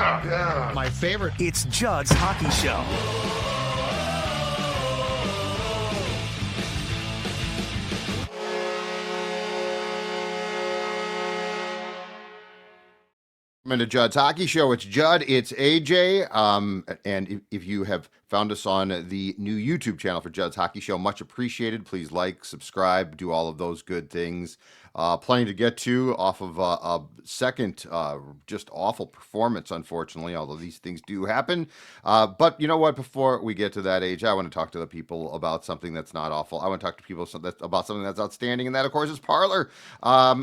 Yeah. My favorite. It's Judd's Hockey Show. Welcome to Judd's Hockey Show. It's Judd, it's AJ. And if you have found us on the new YouTube channel for Judd's Hockey Show, much appreciated. Please like, subscribe, do all of those good things. Plenty to get to off of a second just awful performance, unfortunately, although these things do happen. But you know what? Before we get to that, AJ, I want to talk to the people about something that's not awful. I want to talk to people about something that's outstanding, and that, of course, is Parlor.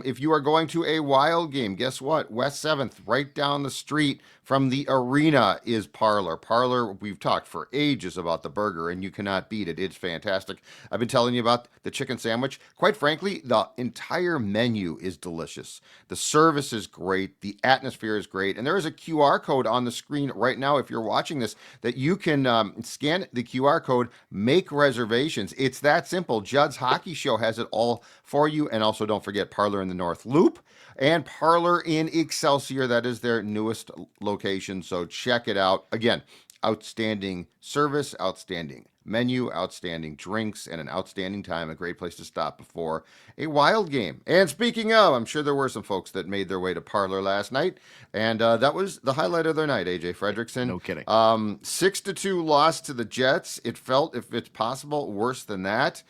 If you are going to a Wild game, guess what? West 7th, right down the street from the arena, is Parlor. Parlor, we've talked for ages about the burger, and you cannot beat it. It's fantastic. I've been telling you about the chicken sandwich. Quite frankly, the entire menu is delicious. The service is great. The atmosphere is great. And there is a QR code on the screen right now, if you're watching this, that you can scan the QR code, make reservations. It's that simple. Judd's Hockey Show has it all for you. And also, don't forget Parlor in the North Loop and Parlor in Excelsior. That is their newest location. So check it out. Again, outstanding service, outstanding menu, outstanding drinks, and an outstanding time. A great place to stop before a Wild game. And speaking of, I'm sure there were some folks that made their way to Parlor last night, and that was the highlight of their night. AJ Fredrickson. No kidding. 6-2 loss to the Jets. It felt, if it's possible, worse than that.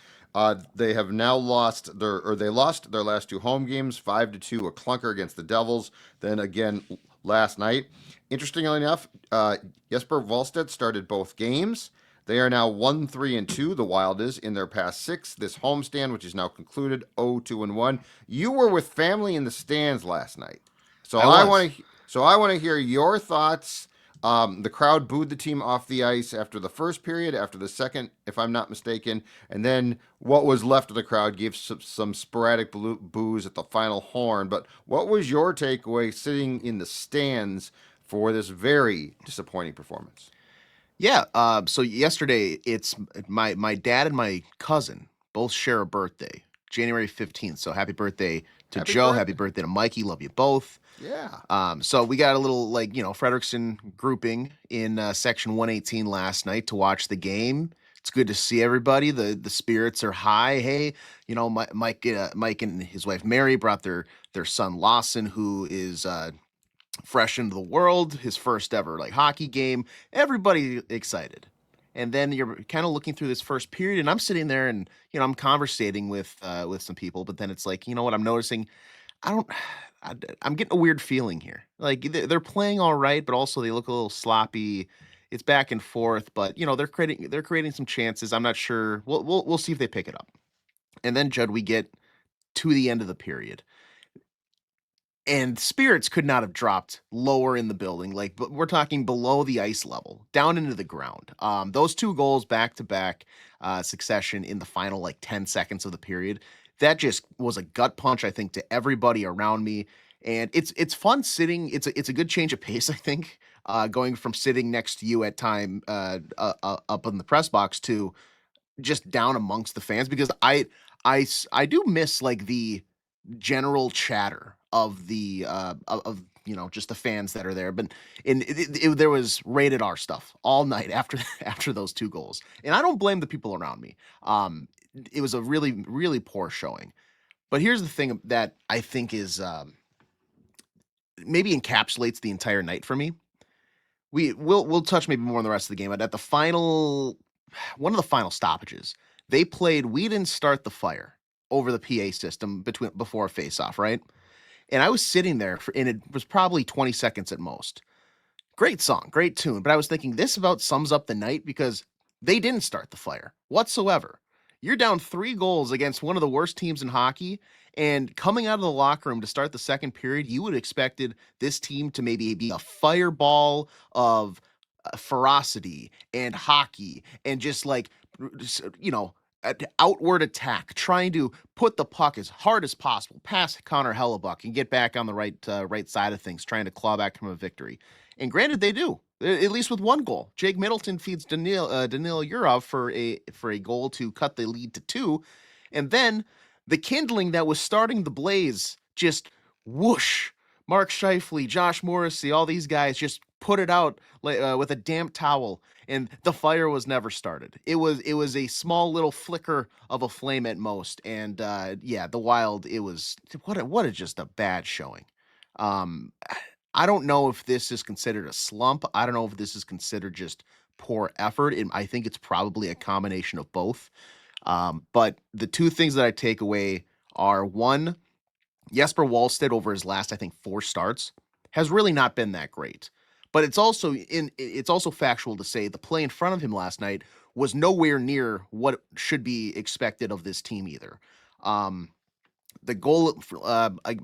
They have now lost they lost their last two home games, 5-2, a clunker against the Devils. Then again last night. Interestingly enough, Jesper Wallstedt started both games. They are now 1-3-2. The Wild is in their past 6. This homestand, which is now concluded, 0-2-1. You were with family in the stands last night, so I want to hear your thoughts. The crowd booed the team off the ice after the first period, after the second, if I'm not mistaken, and then what was left of the crowd gave some sporadic boos at the final horn. But what was your takeaway sitting in the stands for this very disappointing performance? Yeah. So yesterday, it's my dad and my cousin both share a birthday, January 15th. So happy birthday to Joe. Happy birthday to Mikey. Love you both. Yeah. So we got a little Frederickson grouping in section 118 last night to watch the game. It's good to see everybody. The spirits are high. Hey, Mike and his wife Mary brought their son Lawson, who is fresh into the world, his first ever hockey game. Everybody excited. And then you're kind of looking through this first period, and I'm sitting there and I'm conversating with some people, but then it's like, what I'm noticing, I'm getting a weird feeling here. Like they're playing all right, but also they look a little sloppy. It's back and forth, but they're creating some chances. I'm not sure. We'll see if they pick it up. And then Judd, we get to the end of the period. And spirits could not have dropped lower in the building. But we're talking below the ice level, down into the ground. Those two goals back to back succession in the final 10 seconds of the period. That just was a gut punch, I think, to everybody around me. And it's fun sitting. It's a good change of pace, I think, going from sitting next to you at time up in the press box to just down amongst the fans, because I do miss the general chatter of the just the fans that are there. But there was rated R stuff all night after those two goals, and I don't blame the people around me. It was a really, really poor showing. But here's the thing that I think is maybe encapsulates the entire night for me. We'll touch maybe more on the rest of the game, but at the final, one of the final stoppages, they played "We Didn't Start the Fire" over the PA system before a face-off, right? And I was sitting there, and it was probably 20 seconds at most. Great song, great tune, but I was thinking this about sums up the night, because they didn't start the fire whatsoever. You're down 3 goals against one of the worst teams in hockey, and coming out of the locker room to start the second period, you would have expected this team to maybe be a fireball of ferocity and hockey and just outward attack, trying to put the puck as hard as possible past Connor Hellebuck and get back on the right side of things, trying to claw back from a victory. And granted, they do, at least with one goal. Jake Middleton feeds Danil Yurov for a goal to cut the lead to 2. And then the kindling that was starting the blaze just whoosh. Mark Scheifele, Josh Morrissey, all these guys just put it out with a damp towel, and the fire was never started. It was a small little flicker of a flame at most, and the Wild. It was what a just a bad showing. Um, I don't know if this is considered a slump. I don't know if this is considered just poor effort. I think it's probably a combination of both. But the two things that I take away are one, Jesper Wallstedt over his last, I think, 4 starts has really not been that great. But it's also factual to say the play in front of him last night was nowhere near what should be expected of this team either. Um, the goal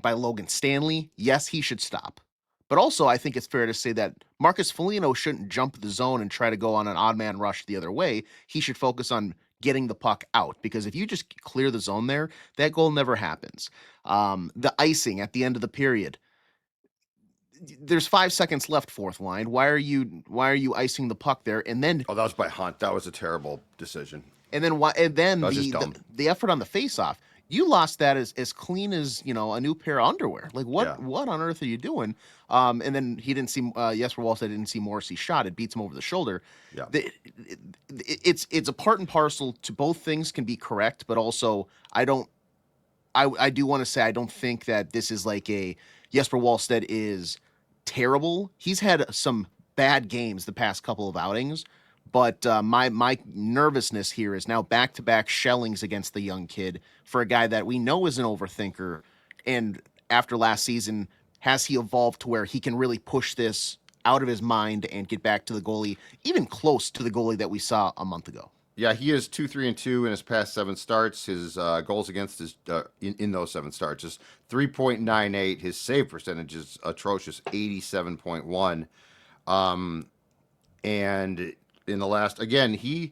by Logan Stanley, yes, he should stop. But also, I think it's fair to say that Marcus Foligno shouldn't jump the zone and try to go on an odd man rush the other way. He should focus on getting the puck out, because if you just clear the zone there, that goal never happens. The icing at the end of the period. There's 5 seconds left, fourth line. Why are you icing the puck there? And then that was by Hunt. That was a terrible decision. And then why? And then the effort on the faceoff. You lost that as clean as a new pair of underwear. Like what on earth are you doing? And then he didn't see Jesper Wallstedt didn't see Morrissey's shot. It beats him over the shoulder. Yeah. It's a part and parcel to both things can be correct, but also I do want to say I don't think that this is like a Jesper Wallstedt is terrible. He's had some bad games the past couple of outings. But my nervousness here is now back-to-back shellings against the young kid for a guy that we know is an overthinker. And after last season, has he evolved to where he can really push this out of his mind and get back to the goalie, even close to the goalie that we saw a month ago? Yeah, he is 2-3-2 in his past 7 starts. His goals against is in those 7 starts is 3.98. His save percentage is atrocious, 87.1. And in the last, again, he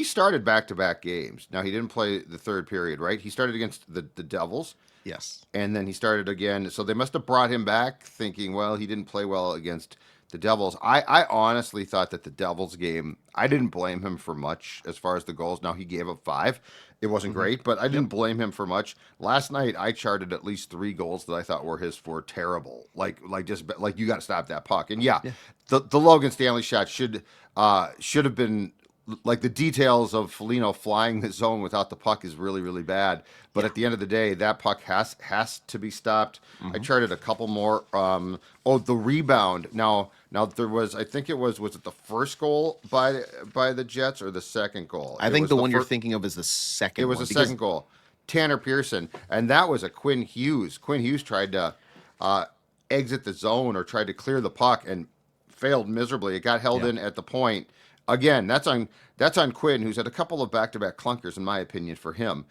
started back-to-back games. Now, he didn't play the third period, right? He started against the Devils. Yes. And then he started again. So they must have brought him back thinking, well, he didn't play well against the Devils. I honestly thought that the Devils game, I didn't blame him for much as far as the goals. Now, he gave up 5. It wasn't great, but I didn't blame him for much. Last night, I charted at least 3 goals that I thought were his for terrible. Like you got to stop that puck. And the Logan Stanley shot should have been, like, the details of Foligno flying the zone without the puck is really, really bad. But at the end of the day, that puck has to be stopped. I charted a couple more. The rebound. Now there was, I think was it the first goal by the Jets or the second goal? I think the one you're thinking of is the second. It was the second goal. Tanner Pearson, and that was a Quinn Hughes. Quinn Hughes tried to exit the zone or tried to clear the puck and failed miserably. It got held in at the point. Again, that's on Quinn, who's had a couple of back-to-back clunkers, in my opinion, for him.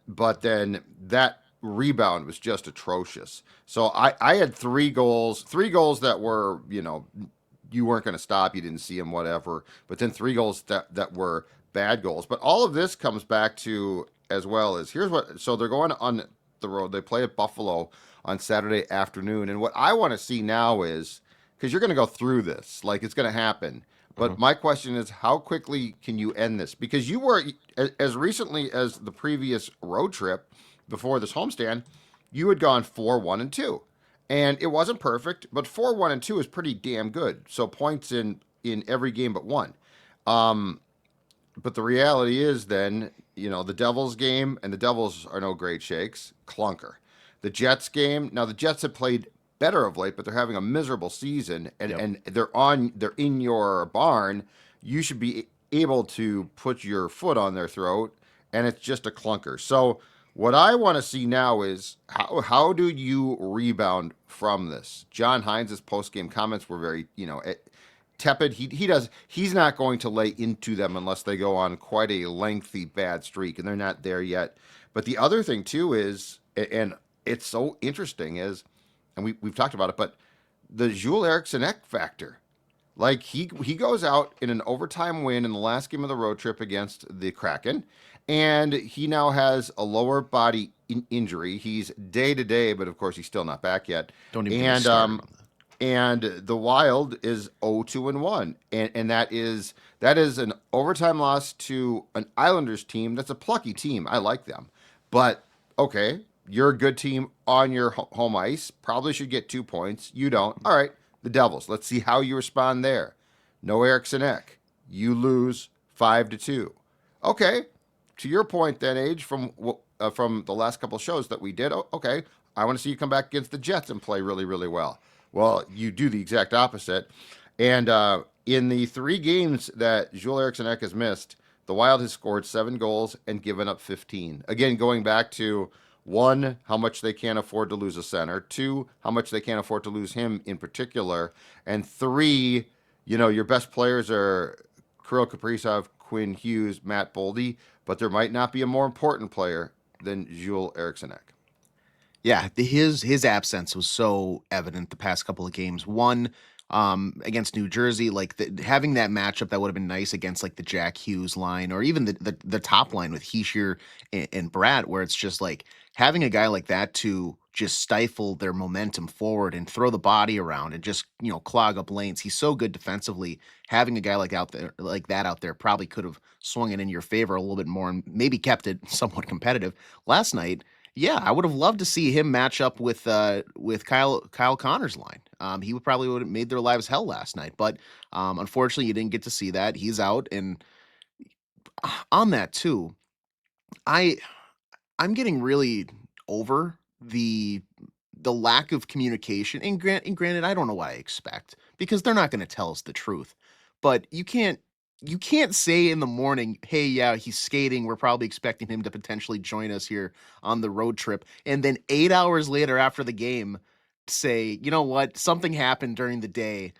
But then that rebound was just atrocious. So I had 3 goals that were, you weren't going to stop, you didn't see them, whatever. But then 3 goals that were bad goals. But all of this comes back to, as well as, so they're going on the road. They play at Buffalo on Saturday afternoon. And what I want to see now is, because you're going to go through this, like it's going to happen. But my question is, how quickly can you end this? Because you were, as recently as the previous road trip before this homestand, you had gone 4-1-2. And it wasn't perfect, but 4-1-2 is pretty damn good. So points in every game but one. But the reality is then, the Devils game, and the Devils are no great shakes, clunker. The Jets game, now the Jets have played better of late, but they're having a miserable season, and they're in your barn. You should be able to put your foot on their throat, and it's just a clunker. So what I want to see now is how do you rebound from this? John Hines' post-game comments were very, tepid. He's not going to lay into them unless they go on quite a lengthy bad streak, and they're not there yet. But the other thing too is, and it's so interesting, is, and we've talked about it, but the Joel Eriksson Ek factor. Like, he goes out in an overtime win in the last game of the road trip against the Kraken, and he now has a lower body injury. He's day-to-day, but of course he's still not back yet. Don't even get me started on that. And the Wild is 0-2-1, and that is an overtime loss to an Islanders team that's a plucky team. I like them, but okay, you're a good team on your home ice. Probably should get 2 points. You don't. All right, the Devils. Let's see how you respond there. No Ericsson Ek. You lose 5-2. Okay, to your point then, Age, from the last couple of shows that we did, okay, I want to see you come back against the Jets and play really, really well. Well, you do the exact opposite. And in the 3 games that Joel Eriksson Ek has missed, the Wild has scored 7 goals and given up 15. Again, going back to 1, how much they can't afford to lose a center. 2, how much they can't afford to lose him in particular. And 3, your best players are Kirill Kaprizov, Quinn Hughes, Matt Boldy, but there might not be a more important player than Joel Eriksson Ek. Yeah, his absence was so evident the past couple of games. One, against New Jersey, like having that matchup that would have been nice against like the Jack Hughes line, or even the top line with Hischier and Bratt, where it's just like having a guy like that to just stifle their momentum forward and throw the body around and just clog up lanes. He's so good defensively. Having a guy like that out there probably could have swung it in your favor a little bit more and maybe kept it somewhat competitive. Last night, yeah, I would have loved to see him match up with Kyle Connor's line. He would have made their lives hell last night, but unfortunately, you didn't get to see that. He's out, and on that too, I'm getting really over the lack of communication. And granted, I don't know what I expect because they're not going to tell us the truth, but you can't say in the morning, hey, yeah, he's skating. We're probably expecting him to potentially join us here on the road trip. And then 8 hours later after the game, say, you know what? Something happened during the day.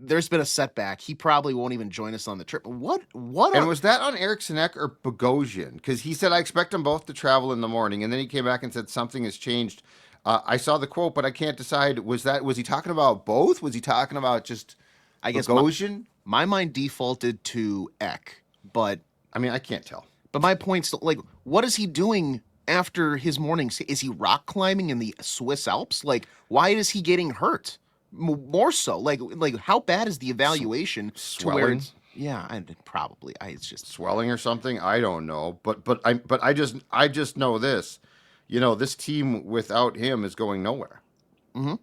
There's been a setback. He probably won't even join us on the trip. What? And was that on Ericsson Ek or Bogosian? Because he said, I expect them both to travel in the morning. And then he came back and said something has changed. I saw the quote, but I can't decide. Was he talking about both? Was he talking about just Bogosian? My mind defaulted to Ek, but I mean, I can't tell. But my point's like, what is he doing after his mornings? Is he rock climbing in the Swiss Alps? Like, why is he getting hurt? More so, like how bad is the evaluation swelling? To where? Yeah, and probably it's just swelling or something. I don't know, but I just know this. This team without him is going nowhere. Mm-hmm.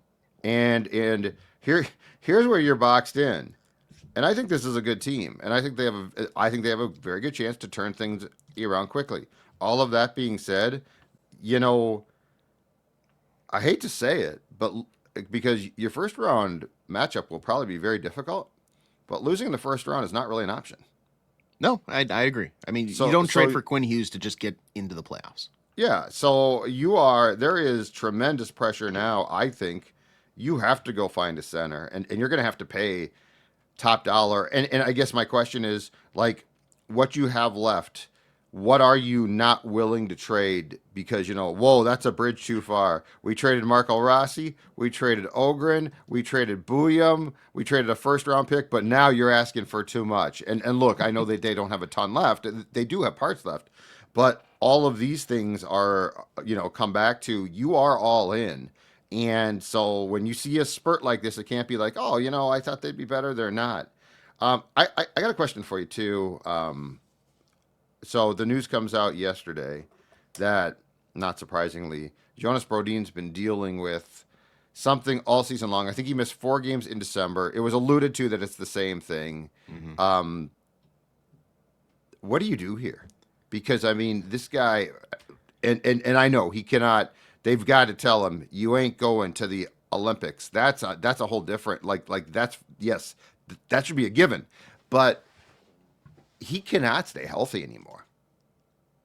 And here's where you're boxed in. And I think this is a good team, and I think they have a very good chance to turn things around quickly. All of that being said, I hate to say it, but because your first round matchup will probably be very difficult, but losing in the first round is not really an option. No, I agree. I mean, you don't trade for Quinn Hughes to just get into the playoffs. Yeah, so there is tremendous pressure now. I think you have to go find a center, and you're going to have to pay top dollar. And I guess my question is, like, what you have left, what are you not willing to trade? Because, whoa, that's a bridge too far. We traded Marco Rossi, we traded Ogren, we traded Buyam, we traded a first-round pick, but now you're asking for too much. And look, I know that they don't have a ton left. They do have parts left. But all of these things are, come back to you are all in. And so when you see a spurt like this, it can't be like, oh, I thought they'd be better. They're not. I got a question for you, too. So the news comes out yesterday that, not surprisingly, Jonas Brodin's been dealing with something all season long. I think he missed 4 games in December. It was alluded to that it's the same thing. Mm-hmm. What do you do here? Because, I mean, this guy, and I know he cannot, they've got to tell him, you ain't going to the Olympics. That's a whole different, yes, that should be a given. But he cannot stay healthy anymore.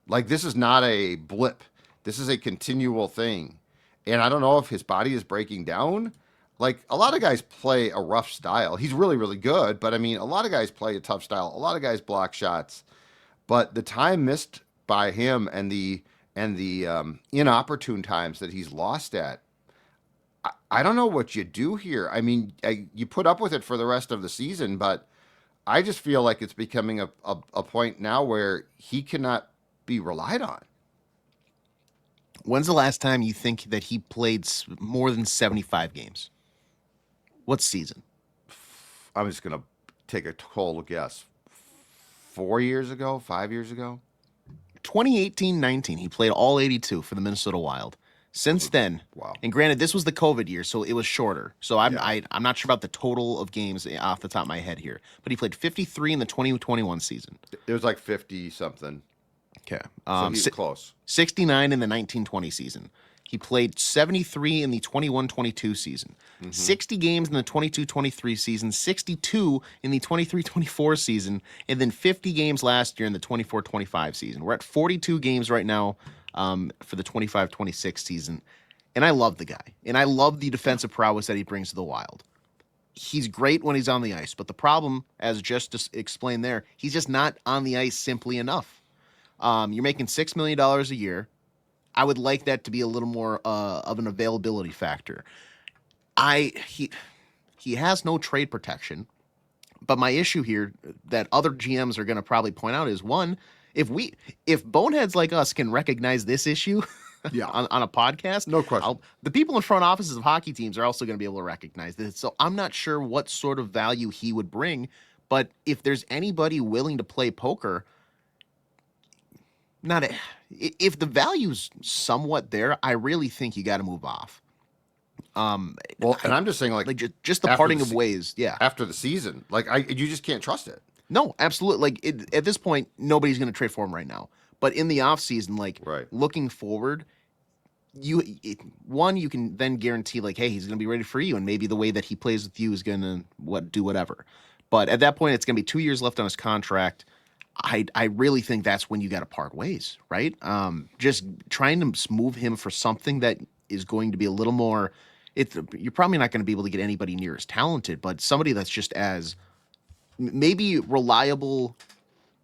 Like, this is not a blip. This is a continual thing. And I don't know if his body is breaking down. Like, a lot of guys play a rough style. He's really, really good. But, I mean, a lot of guys play a tough style. A lot of guys block shots. But the time missed by him and the inopportune times that he's lost at, I don't know what you do here. I mean, you put up with it for the rest of the season, but I just feel like it's becoming a point now where he cannot be relied on. When's the last time you think that he played more than 75 games? What season? I'm just going to take a cold guess. 4 years ago, 5 years ago? 2018-19, he played all 82 for the Minnesota Wild. Since then, Wow. and granted, this was the COVID year, so it was shorter. So I'm not sure about the total of games off the top of my head here, but he played 53 in the 2021 season. It was like 50 something. Okay, So he's close. 69 in the 1920 season. He played 73 in the 21-22 season, 60 games in the 22-23 season, 62 in the 23-24 season, and then 50 games last year in the 24-25 season. We're at 42 games right now for the 25-26 season, and I love the guy, and I love the defensive prowess that he brings to the Wild. He's great when he's on the ice, but the problem, as just explained there, he's just not on the ice simply enough. You're making $6 million a year. I would like that to be a little more of an availability factor. He has no trade protection, but my issue here that other GMs are going to probably point out is, one, if boneheads like us can recognize this issue on a podcast, No question. The people in front offices of hockey teams are also going to be able to recognize this. So I'm not sure what sort of value he would bring, but if there's anybody willing to play poker, if the value's somewhat there, I really think you got to move off. Well, and I'm just saying, like just the parting of ways. Yeah. After the season, like you just can't trust it. No, absolutely. Like at this point, nobody's going to trade for him right now. But in the offseason, like looking forward, you can then guarantee like, hey, he's going to be ready for you, and maybe the way that he plays with you is going to do whatever. But at that point, it's going to be 2 years left on his contract. I really think that's when you got to part ways, right? Just trying to move him for something that is going to be a little more. You're probably not going to be able to get anybody near as talented, but somebody that's just as maybe reliable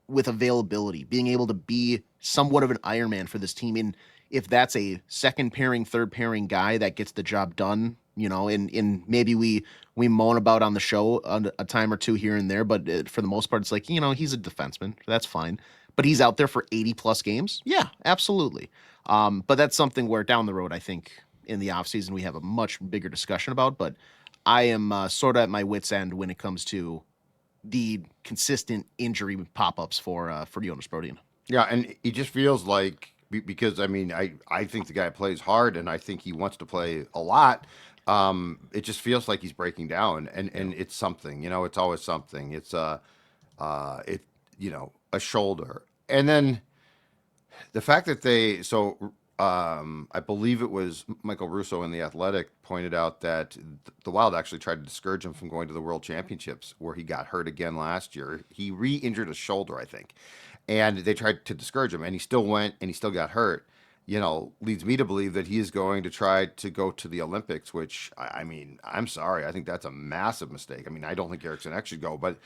with availability, being able to be somewhat of an Iron Man for this team. And if that's a second pairing, third pairing guy that gets the job done, and maybe we moan about on the show a time or two here and there, but for the most part, it's like, he's a defenseman. That's fine. But he's out there for 80 plus games. Yeah, absolutely. But that's something where down the road, I think in the offseason, we have a much bigger discussion about. But I am sort of at my wit's end when it comes to the consistent injury pop-ups for Jonas Brodin. Yeah, and it just feels like, because I think the guy plays hard, and I think he wants to play a lot. It just feels like he's breaking down, and it's something, it's always something. It's a shoulder, and then the fact that I believe it was Michael Russo in The Athletic pointed out that the Wild actually tried to discourage him from going to the World Championships, where he got hurt again last year. He re-injured his shoulder, I think, and they tried to discourage him, and he still went, and he still got hurt. Leads me to believe that he is going to try to go to the Olympics, which, I'm sorry. I think that's a massive mistake. I don't think Ericsson Ek should go, but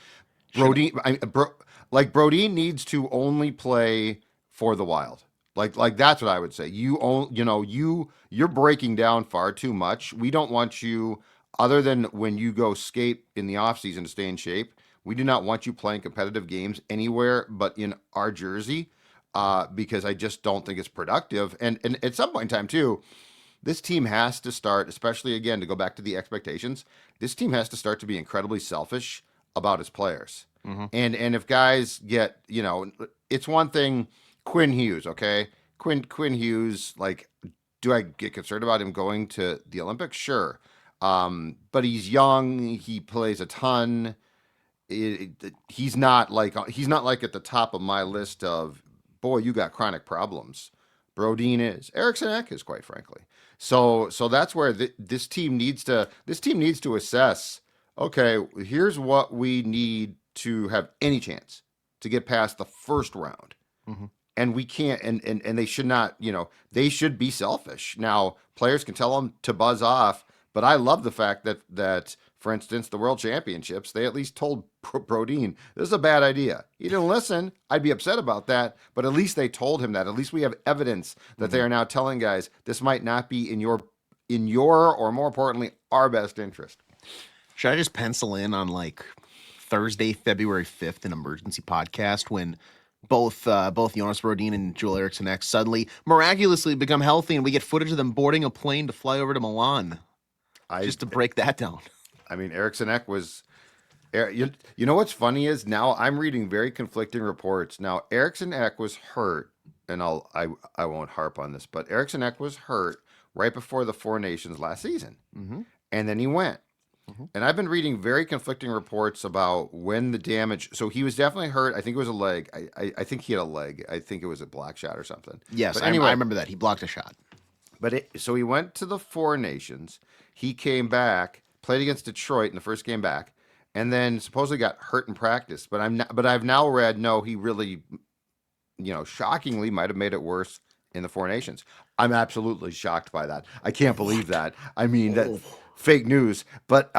Brodin needs to only play for the Wild. Like that's what I would say. You're breaking down far too much. We don't want you, other than when you go skate in the offseason to stay in shape. We do not want you playing competitive games anywhere but in our jersey, because I just don't think it's productive. And at some point in time too, this team has to start, especially again to go back to the expectations. This team has to start to be incredibly selfish about its players. Mm-hmm. And if guys get, it's one thing. Quinn Hughes, okay? Quinn Hughes, like, do I get concerned about him going to the Olympics? Sure. But he's young. He plays a ton. He's not like at the top of my list of, boy, you got chronic problems. Brodin is. Ericsson Ek is, quite frankly. So that's where this team needs to assess, okay, here's what we need to have any chance to get past the first round. Mm-hmm. And we can't, and they should not, they should be selfish. Now, players can tell them to buzz off, but I love the fact that for instance, the World Championships, they at least told Brodin, this is a bad idea. He didn't listen. I'd be upset about that, but at least they told him that. At least we have evidence that they are now telling guys, this might not be in your, or more importantly, our best interest. Should I just pencil in on like Thursday, February 5th, an emergency podcast when both Jonas Brodin and Joel Eriksson Ek suddenly miraculously become healthy, and we get footage of them boarding a plane to fly over to Milan, just to break that down. Ericsson Ek was, what's funny is now I'm reading very conflicting reports. Now Ericsson Ek was hurt, and I won't harp on this, but Ericsson Ek was hurt right before the Four Nations last season. Mm-hmm. And then he went. Mm-hmm. And I've been reading very conflicting reports about when the damage. So he was definitely hurt. I think it was a leg. I think he had a leg. I think it was a block shot or something. Yes, But I anyway, remember that. He blocked a shot. so he went to the Four Nations. He came back, played against Detroit in the first game back, and then supposedly got hurt in practice. But I've now read no, he really, shockingly might have made it worse in the Four Nations. I'm absolutely shocked by that. I can't believe that. I mean, that's fake news. But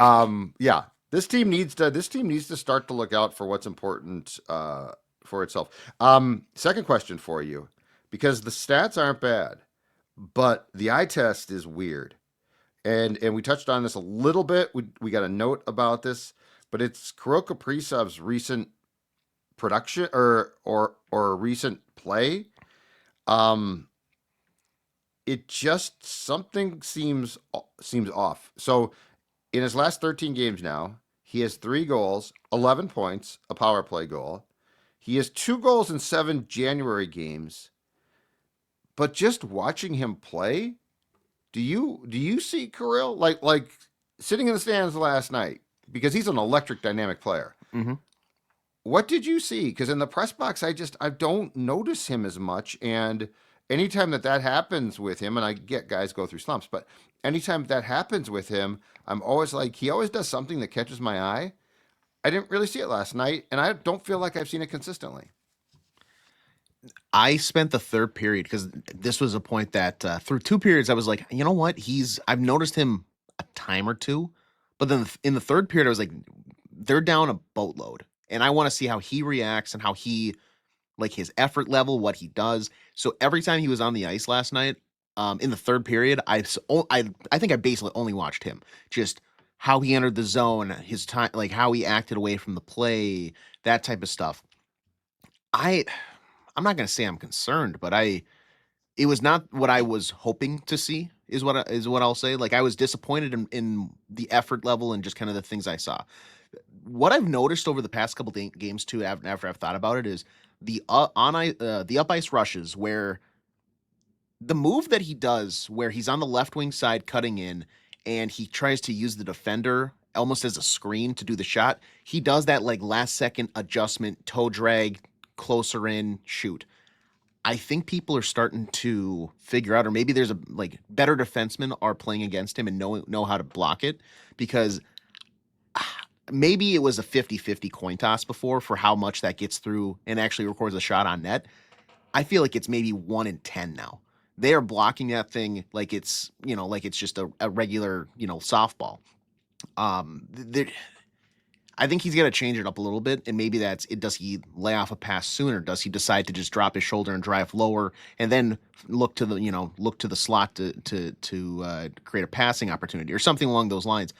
yeah, this team needs to start to look out for what's important for itself. Second question for you, because the stats aren't bad, but the eye test is weird. And we touched on this a little bit. We got a note about this, but it's Kirill Kaprizov's recent production or recent play. It just something seems off. So in his last 13 games now, he has 3 goals, 11 points, a power play goal. He has 2 goals in 7 January games. But just watching him play, do you see Kirill like sitting in the stands last night, because he's an electric dynamic player? Mm-hmm. What did you see? Because in the press box, I don't notice him as much. And anytime that happens with him, and I get guys go through slumps, but anytime that happens with him, I'm always like, he always does something that catches my eye. I didn't really see it last night, and I don't feel like I've seen it consistently. I spent the third period, because this was a point that through 2 periods I was like, you know what? I've noticed him a time or two, but then in the third period I was like, they're down a boatload, and I want to see how he reacts and how he, like, his effort level, what he does. So every time he was on the ice last night, in the third period, I think I basically only watched him, just how he entered the zone, his time, like how he acted away from the play, that type of stuff. I'm not going to say I'm concerned, but it was not what I was hoping to see, is what I'll say. Like, I was disappointed in the effort level and just kind of the things I saw. What I've noticed over the past couple games too, after I've thought about it, is the up ice rushes, where the move that he does, where he's on the left wing side cutting in, and he tries to use the defender almost as a screen to do the shot. He does that like last second adjustment, toe drag, closer in, shoot. I think people are starting to figure out, or maybe there's better defensemen are playing against him and know how to block it, because maybe it was a 50-50 coin toss before for how much that gets through and actually records a shot on net. I feel like it's maybe 1 in 10 now. They are blocking that thing like it's just a regular, softball. I think he's got to change it up a little bit, and maybe that's it. Does he lay off a pass sooner? Does he decide to just drop his shoulder and drive lower, and then look to the slot to create a passing opportunity or something along those lines?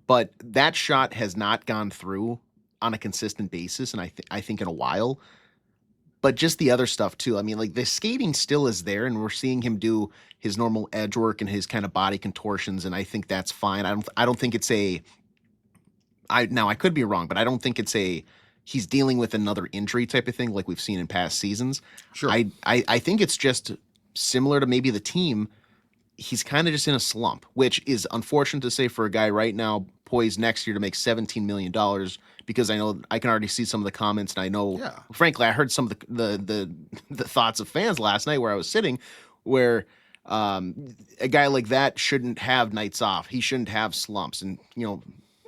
But that shot has not gone through on a consistent basis, and I think in a while. But just the other stuff too. I mean, like, the skating still is there, and we're seeing him do his normal edge work and his kind of body contortions, and I think that's fine. I don't think it's a. Now I could be wrong, but I don't think it's he's dealing with another injury type of thing like we've seen in past seasons. Sure. I think it's just similar to maybe the team. He's kind of just in a slump, which is unfortunate to say for a guy right now poised next year to make $17 million, because I know I can already see some of the comments, and I know, frankly, I heard some of the thoughts of fans last night where I was sitting, where a guy like that shouldn't have nights off. He shouldn't have slumps. And,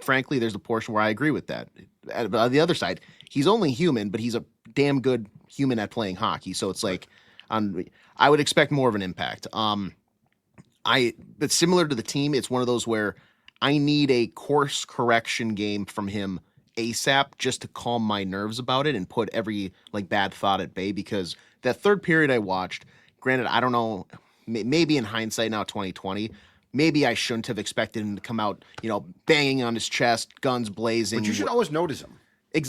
frankly, there's a portion where I agree with that. But on the other side, he's only human, but he's a damn good human at playing hockey. So it's like, I would expect more of an impact. But similar to the team, it's one of those where I need a course correction game from him ASAP, just to calm my nerves about it and put every bad thought at bay, because that third period I watched, granted, I don't know, maybe in hindsight now, 2020, maybe I shouldn't have expected him to come out, banging on his chest, guns blazing. But you should always notice him.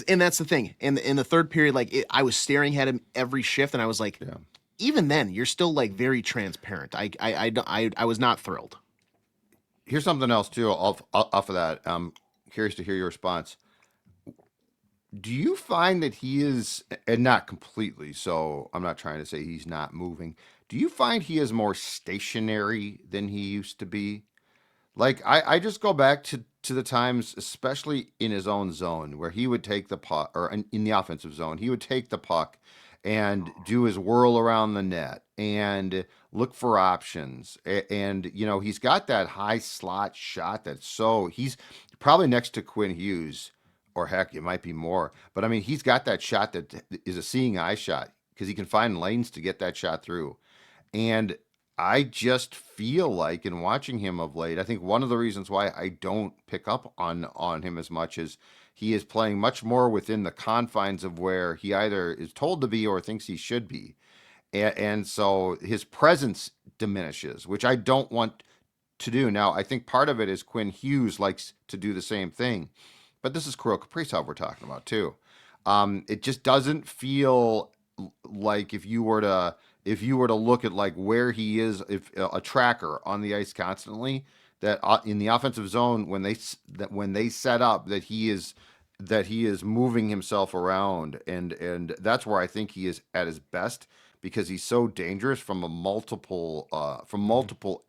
And that's the thing. In the third period, I was staring at him every shift, and I was like, even then, you're still very transparent. I was not thrilled. Here's something else too off of that. I'm curious to hear your response. Do you find that he is, and not completely, so I'm not trying to say he's not moving. Do you find he is more stationary than he used to be? Like I just go back to the times, especially in his own zone, where he would take the puck, or in the offensive zone, he would take the puck and do his whirl around the net and look for options. And he's got that high slot shot that's he's probably next to Quinn Hughes, or heck, it might be more. But I mean, he's got that shot that is a seeing eye shot because he can find lanes to get that shot through. And I just feel like in watching him of late, I think one of the reasons why I don't pick up on him as much is he is playing much more within the confines of where he either is told to be or thinks he should be. And so his presence diminishes, which I don't want to do. Now, I think part of it is Quinn Hughes likes to do the same thing, but this is Kirill Kaprizov we're talking about too. It just doesn't feel like if you were to look at like where he is, if a tracker on the ice constantly, that in the offensive zone when they set up that he is moving himself around, and that's where I think he is at his best because he's so dangerous from multiple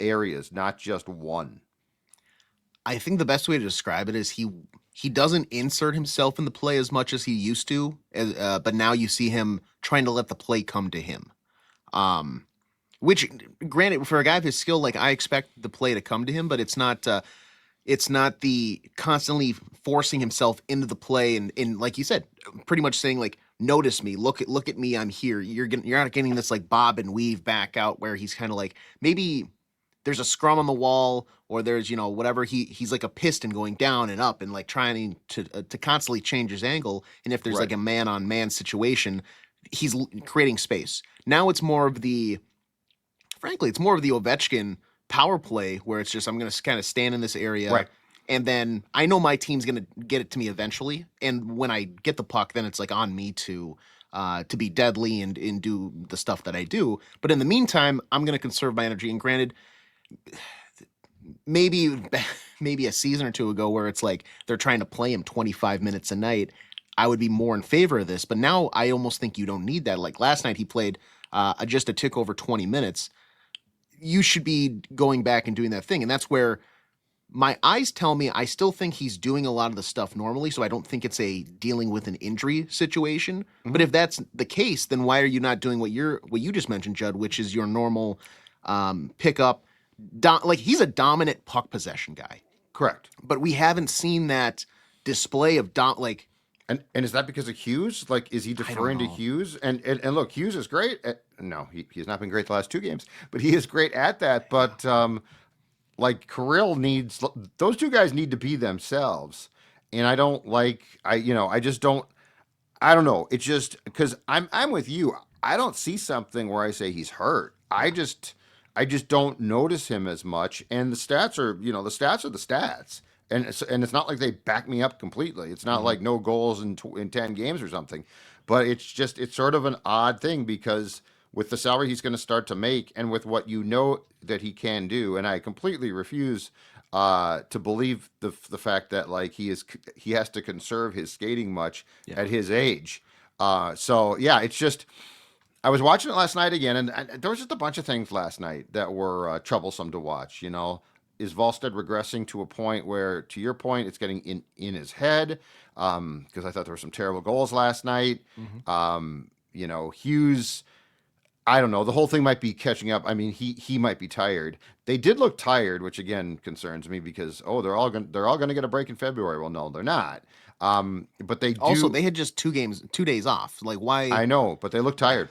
areas, not just one. I think the best way to describe it is he doesn't insert himself in the play as much as he used to, but now you see him trying to let the play come to him. Which, granted, for a guy of his skill, like I expect the play to come to him, but it's not the constantly forcing himself into the play and like you said, pretty much saying like, notice me, look at me, I'm here. You're not getting this like bob and weave back out where he's kind of like maybe there's a scrum on the wall or there's whatever he's like a piston going down and up and like trying to constantly change his angle, and if there's like a man on man situation, he's creating space. Now it's more of the Ovechkin power play where it's just I'm going to kind of stand in this area. Right. And then I know my team's going to get it to me eventually. And when I get the puck, then it's like on me to be deadly and do the stuff that I do. But in the meantime, I'm going to conserve my energy. And granted, maybe a season or two ago where it's like they're trying to play him 25 minutes a night, I would be more in favor of this. But now I almost think you don't need that. Like last night he played just a tick over 20 minutes. You should be going back and doing that thing. And that's where my eyes tell me I still think he's doing a lot of the stuff normally, so I don't think it's a dealing with an injury situation. Mm-hmm. But if that's the case, then why are you not doing what you just mentioned, Judd, which is your normal pickup? Like he's a dominant puck possession guy. Correct. But we haven't seen that display of like. And is that because of Hughes? Like, is he deferring to Hughes? And look, Hughes is great. No, he's not been great the last two games, but he is great at that. But like Kirill needs, those two guys need to be themselves. And I don't like, I don't know. It's just because I'm with you. I don't see something where I say he's hurt. I just don't notice him as much. And the stats are the stats. And it's not like they back me up completely. It's not like no goals in 10 games or something. But it's sort of an odd thing because with the salary he's going to start to make and with what that he can do, and I completely refuse to believe the fact that like he has to conserve his skating much at his age. So yeah, it's just I was watching it last night again, and there was just a bunch of things last night that were troublesome to watch. Is Wallstedt regressing to a point where, to your point, it's getting in his head? Because I thought there were some terrible goals last night. Mm-hmm. Hughes, I don't know. The whole thing might be catching up. I mean, he might be tired. They did look tired, which again concerns me because they're all going to get a break in February. Well, no, they're not. But they do. Also, they had just 2 days off. Like why? I know, but they look tired.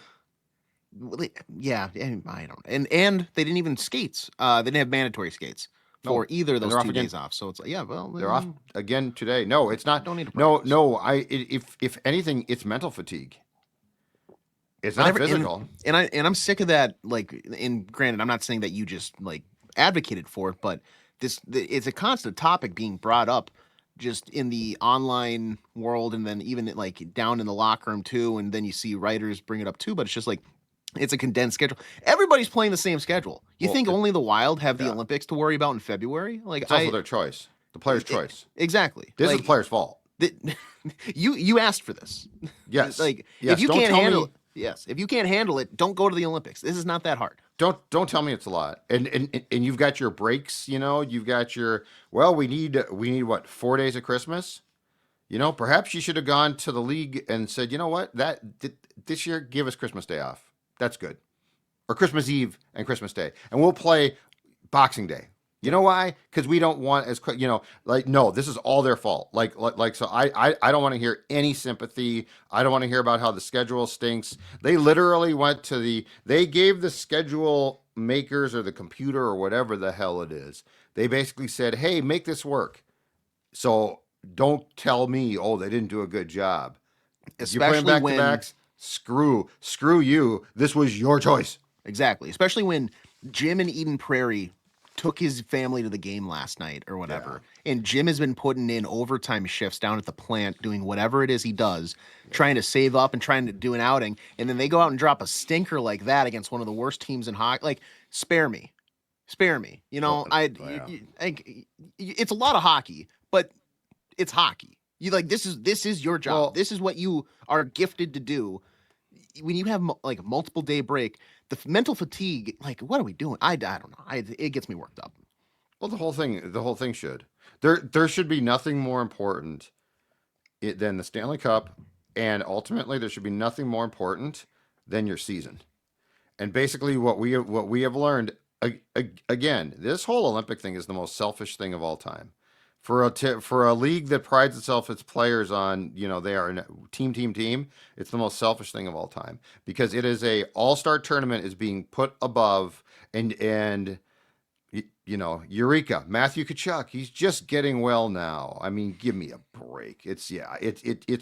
Yeah, I don't. And they didn't even skates. They didn't have mandatory skates for either of those 2 days off. So it's like, yeah, well, they're off again today. No, it's not. Don't need to practice. No. If anything, it's mental fatigue. It's not physical. And I'm sick of that. Like, and granted, I'm not saying that you just like advocated for it, but it's a constant topic being brought up just in the online world, and then even like down in the locker room too. And then you see writers bring it up too. But it's just like. It's a condensed schedule. Everybody's playing the same schedule. You think only the Wild have the Olympics to worry about in February? Like it's also their choice, the player's choice. Exactly. This is the player's fault. You asked for this. Yes. Like Yes. if you Don't can't tell handle me- it, yes, if you can't handle it, don't go to the Olympics. This is not that hard. Don't tell me it's a lot. And you've got your breaks, you've got your we need what, 4 days of Christmas? Perhaps you should have gone to the league and said, you know what, this year give us Christmas Day off. That's good. Or Christmas Eve and Christmas Day. And we'll play Boxing Day. You know why? Because we don't want no, this is all their fault. So I don't want to hear any sympathy. I don't want to hear about how the schedule stinks. They literally they gave the schedule makers or the computer or whatever the hell it is. They basically said, hey, make this work. So don't tell me, oh, they didn't do a good job. If you're playing Especially when back-to-backs, screw you. This was your choice. exactly, especially when Jim in Eden Prairie took his family to the game last night or whatever. And Jim has been putting in overtime shifts down at the plant, doing whatever it is he does, trying to save up and trying to do an outing. And then they go out and drop a stinker like that against one of the worst teams in hockey. Like, spare me. It's a lot of hockey, but it's hockey. This is your job. Well, this is what you are gifted to do. When you have a multiple day break, the mental fatigue, what are we doing? I don't know. It gets me worked up. Well, the whole thing should. There should be nothing more important than the Stanley Cup, and ultimately there should be nothing more important than your season. And basically, what we have learned again, this whole Olympic thing is the most selfish thing of all time. For a league that prides itself its players on, they are a team, it's the most selfish thing of all time, because it is a all-star tournament is being put above and Eureka, Matthew Tkachuk, he's just getting well now. I mean, give me a break. It's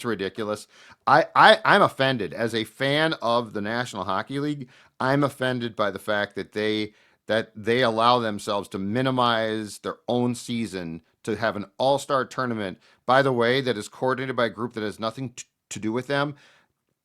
ridiculous. I'm offended as a fan of the National Hockey League. I'm offended by the fact that they allow themselves to minimize their own season to have an all-star tournament, by the way, that is coordinated by a group that has nothing to do with them,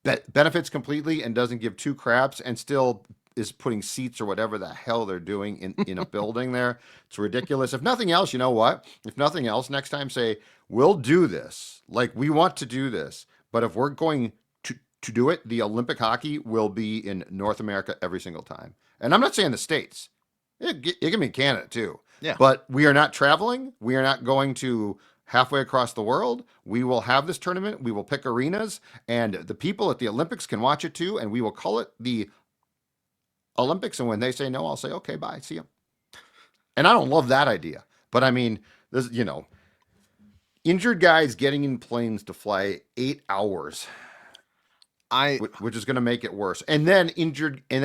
that benefits completely and doesn't give two craps, and still is putting seats or whatever the hell they're doing in a building there. It's ridiculous. If nothing else, you know what? If nothing else, next time say, we'll do this. We want to do this. But if we're going to do it, the Olympic hockey will be in North America every single time. And I'm not saying the States. It can be Canada too. Yeah. But we are not traveling. We are not going to halfway across the world. We will have this tournament. We will pick arenas, and the people at the Olympics can watch it too. And we will call it the Olympics. And when they say no, I'll say, okay, bye. See you. And I don't love that idea. But I mean, this, injured guys getting in planes to fly 8 hours. Which is going to make it worse. And then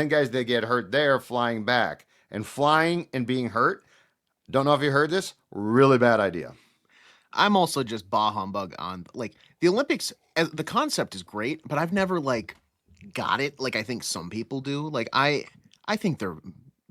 guys that get hurt there flying back. And flying and being hurt, don't know if you heard this, really bad idea. I'm also just bah humbug on the Olympics. The concept is great, but I've never got it. I think some people do. I think they're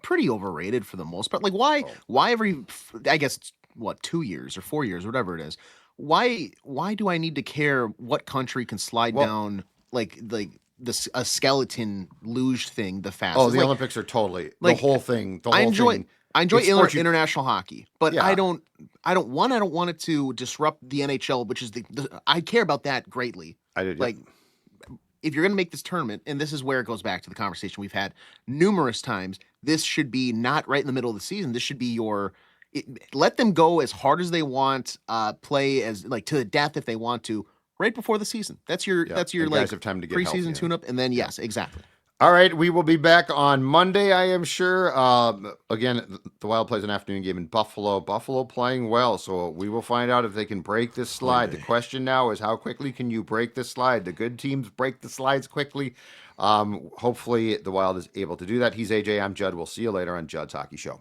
pretty overrated for the most part. Why every, I guess it's 2 years or 4 years, whatever it is. Why do I need to care what country can slide down a skeleton luge thing the fastest? Oh, the Olympics are totally the whole thing. I enjoy international hockey, but I don't want it to disrupt the NHL, which is I care about that greatly. I did. If you're going to make this tournament, and this is where it goes back to the conversation we've had numerous times, this should be not right in the middle of the season. This should be let them go as hard as they want, play as to the death if they want to, right before the season. That's your guys have time to get preseason healthy. tune-up, and then yes, exactly. All right, we will be back on Monday, I am sure. Again, the Wild plays an afternoon game in Buffalo. Buffalo playing well, so we will find out if they can break this slide. The question now is, how quickly can you break this slide? The good teams break the slides quickly. Hopefully, the Wild is able to do that. He's AJ, I'm Judd. We'll see you later on Judd's Hockey Show.